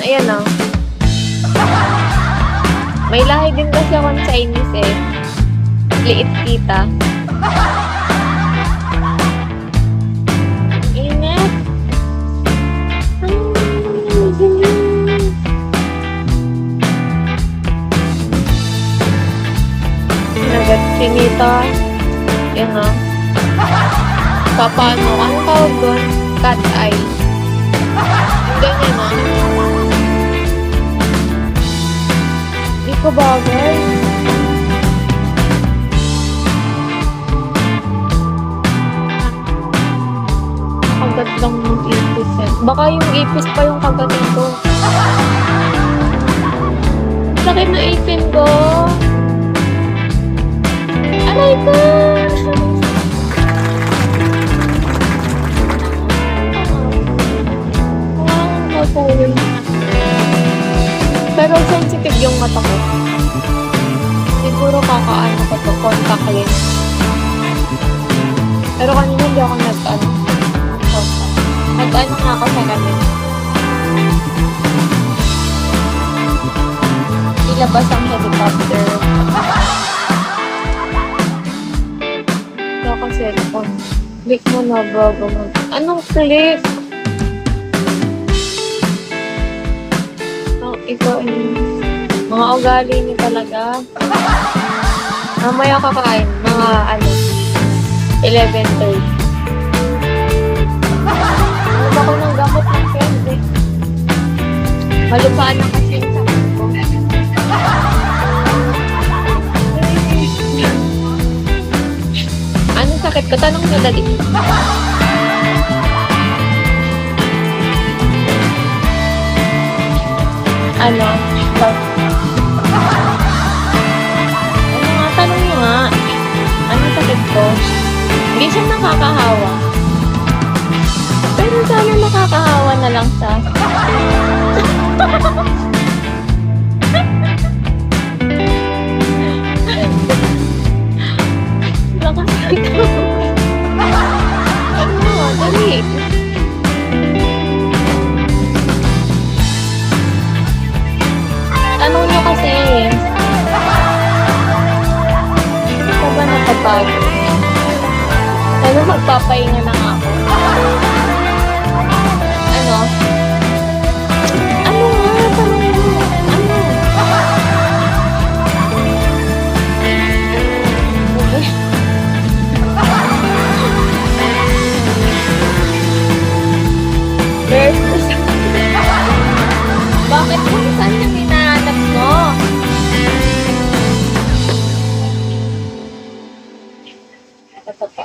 Ayan o. May lahi din kasi akong Chinese eh. Liit kita. Init. Nagat chinita. Yan o. Paano? Ang tawag doon? Cat eye. Ganyan o. Di ko bagay. Kagat lang yung ipis eh. Baka yung ipis pa yung kagat nito. Sakit na ipin ko. Aray ko! Pero sensitive yung mata ko. Siguro kakaano ko to, contact lens. Pero kanina hindi ako nag-ano. Nag-ano nga ako sa kanina. Ilabas ang helicopter. Ito ako cellphone. Click mo na bago mag... Anong click? Ikaw mga ugali niyo talaga. Mamaya kakain. Mga 11:30. Ano ba ko ng gamot ng pwede? Malupaan na kasi yung sakit ko. Anong sakit ko? Tanong nyo dali. Ano? Ano nga? Tanong nyo nga. Anong sakit ko? Hindi siya nakakahawa. Pero sana nakakahawa na lang sa... Lakas ito. Ano nga? Dali. Tanong nyo kasi. Hindi ko ba nakapagod? Sana magpapahinga na nga ako. Ano? Ano nga? Tanong mo. Ano? There's this. Bakit mo? Saan yung hinahanap mo? Ito pa.